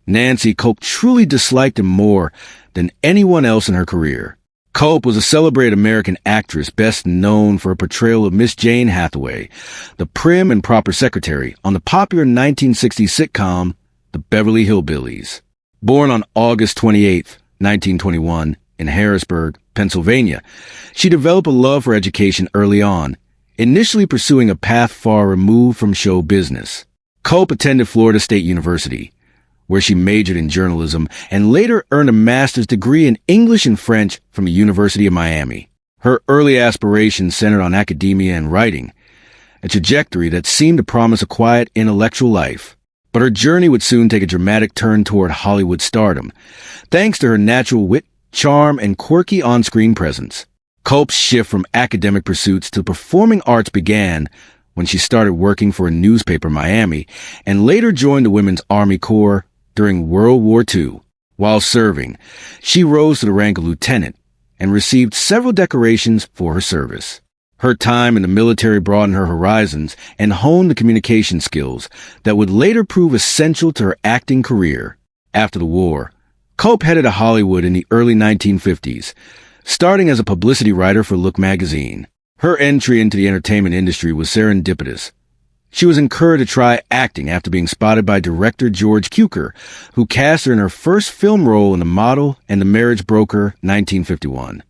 Nancy Kulp truly disliked him more than anyone else in her career. Kulp was a celebrated American actress best known for her portrayal of Miss Jane Hathaway, the prim and proper secretary on the popular 1960s sitcom, The Beverly Hillbillies. Born on August 28, 1921, in Harrisburg, Pennsylvania, she developed a love for education early on, initially pursuing a path far removed from show business. Kulp attended Florida State University, where she majored in journalism and later earned a master's degree in English and French from the University of Miami. Her early aspirations centered on academia and writing, a trajectory that seemed to promise a quiet intellectual life. But her journey would soon take a dramatic turn toward Hollywood stardom, thanks to her natural wit, charm, and quirky on-screen presence. Kulp's shift from academic pursuits to performing arts began when she started working for a newspaper in Miami and later joined the Women's Army Corps during World War II. While serving, she rose to the rank of lieutenant and received several decorations for her service. Her time in the military broadened her horizons and honed the communication skills that would later prove essential to her acting career. After the war, Kulp headed to Hollywood in the early 1950s, starting as a publicity writer for Look magazine. Her entry into the entertainment industry was serendipitous. She was encouraged to try acting after being spotted by director George Cukor, who cast her in her first film role in The Model and The Marriage Broker, 1951.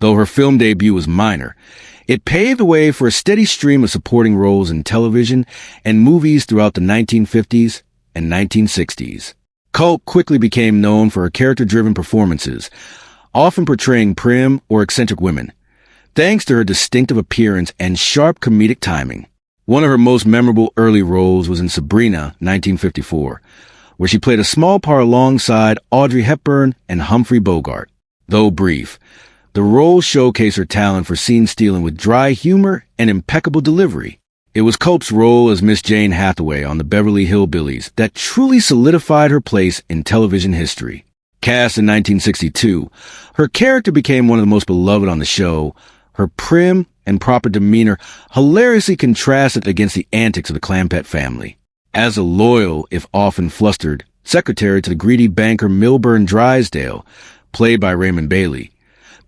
Though her film debut was minor, it paved the way for a steady stream of supporting roles in television and movies throughout the 1950s and 1960s. Kulp quickly became known for her character-driven performances, often portraying prim or eccentric women, thanks to her distinctive appearance and sharp comedic timing. One of her most memorable early roles was in Sabrina, 1954, where she played a small part alongside Audrey Hepburn and Humphrey Bogart. Though brief, the role showcased her talent for scene stealing with dry humor and impeccable delivery. It was Kulp's role as Miss Jane Hathaway on the Beverly Hillbillies that truly solidified her place in television history. Cast in 1962, her character became one of the most beloved on the show. Her prim and proper demeanor hilariously contrasted against the antics of the Clampett family. As a loyal, if often flustered, secretary to the greedy banker Milburn Drysdale, played by Raymond Bailey,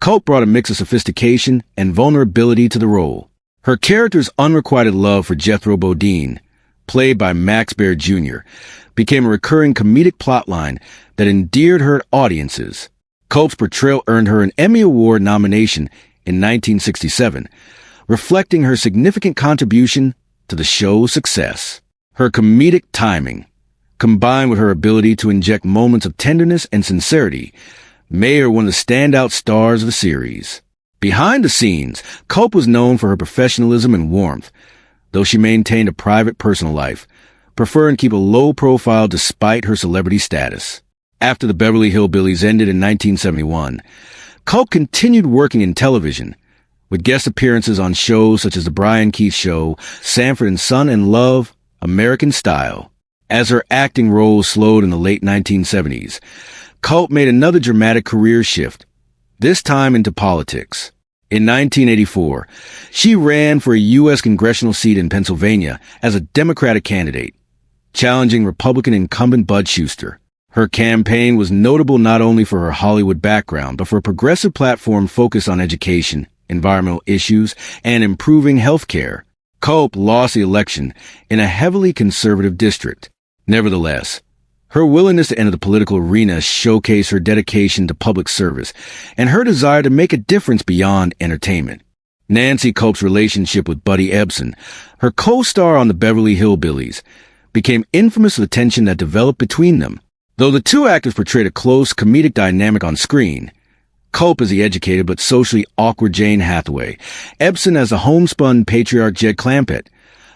Kulp brought a mix of sophistication and vulnerability to the role. Her character's unrequited love for Jethro Bodine, played by Max Baird Jr., became a recurring comedic plotline that endeared her to audiences. Kulp's portrayal earned her an Emmy Award nomination in 1967, reflecting her significant contribution to the show's success. Her comedic timing, combined with her ability to inject moments of tenderness and sincerity, made her one of the standout stars of the series. Behind the scenes, Kulp was known for her professionalism and warmth, though she maintained a private personal life, preferring to keep a low profile despite her celebrity status. After the Beverly Hillbillies ended in 1971, Kulp continued working in television, with guest appearances on shows such as The Brian Keith Show, Sanford and Son, and Love, American Style. As her acting roles slowed in the late 1970s, Kulp made another dramatic career shift, this time into politics. In 1984, she ran for a U.S. congressional seat in Pennsylvania as a Democratic candidate, challenging Republican incumbent Bud Shuster. Her campaign was notable not only for her Hollywood background, but for a progressive platform focused on education, environmental issues, and improving health care. Kulp lost the election in a heavily conservative district. Nevertheless, her willingness to enter the political arena showcased her dedication to public service and her desire to make a difference beyond entertainment. Nancy Kulp's relationship with Buddy Ebsen, her co-star on the Beverly Hillbillies, became infamous for the tension that developed between them. Though the two actors portrayed a close comedic dynamic on screen, Kulp as the educated but socially awkward Jane Hathaway, Ebsen as the homespun patriarch Jed Clampett,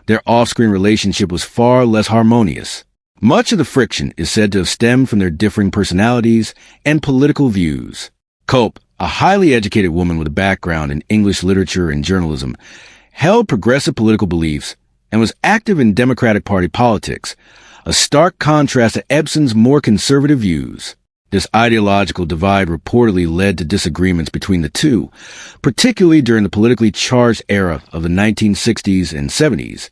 their off-screen relationship was far less harmonious. Much of the friction is said to have stemmed from their differing personalities and political views. Kulp, a highly educated woman with a background in English literature and journalism, held progressive political beliefs and was active in Democratic Party politics, a stark contrast to Ebsen's more conservative views. This ideological divide reportedly led to disagreements between the two, particularly during the politically charged era of the 1960s and 70s,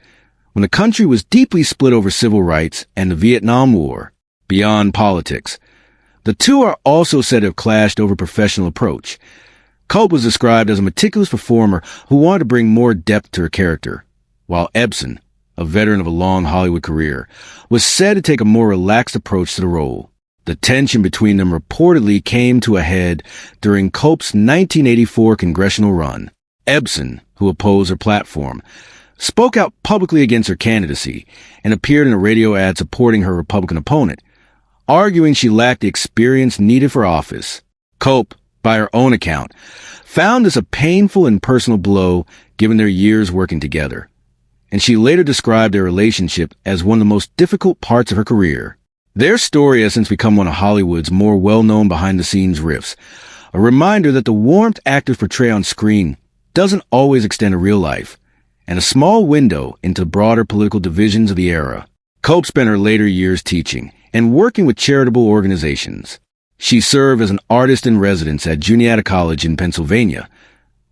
when the country was deeply split over civil rights and the Vietnam War. beyond politics. The two are also said to have clashed over professional approach. Kulp was described as a meticulous performer who wanted to bring more depth to her character, while Ebsen, a veteran of a long Hollywood career, was said to take a more relaxed approach to the role. The tension between them reportedly came to a head during Kulp's 1984 congressional run. Ebsen, who opposed her platform, spoke out publicly against her candidacy and appeared in a radio ad supporting her Republican opponent, arguing she lacked the experience needed for office. Kulp, by her own account, found this a painful and personal blow given their years working together, and she later described their relationship as one of the most difficult parts of her career. Their story has since become one of Hollywood's more well-known behind-the-scenes riffs, a reminder that the warmth actors portray on screen doesn't always extend to real life, and a small window into broader political divisions of the era. Kulp spent her later years teaching and working with charitable organizations. She served as an artist in residence at Juniata College in Pennsylvania,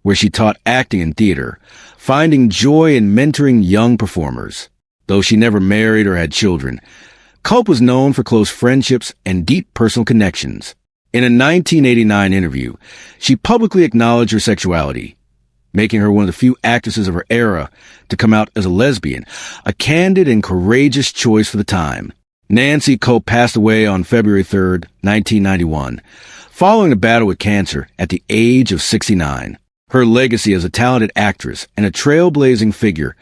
where she taught acting and theater, finding joy in mentoring young performers. Though she never married or had children, Kulp was known for close friendships and deep personal connections. In a 1989 interview, she publicly acknowledged her sexuality, making her one of the few actresses of her era to come out as a lesbian, a candid and courageous choice for the time. Nancy Kulp passed away on February 3, 1991, following a battle with cancer at the age of 69. Her legacy as a talented actress and a trailblazing figure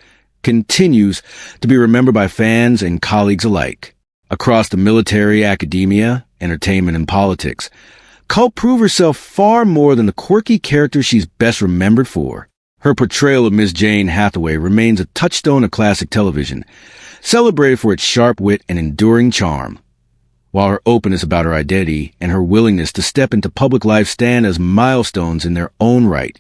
continues to be remembered by fans and colleagues alike. Across the military, academia, entertainment, and politics, Kulp proved herself far more than the quirky character she's best remembered for. Her portrayal of Miss Jane Hathaway remains a touchstone of classic television, celebrated for its sharp wit and enduring charm, while her openness about her identity and her willingness to step into public life stand as milestones in their own right.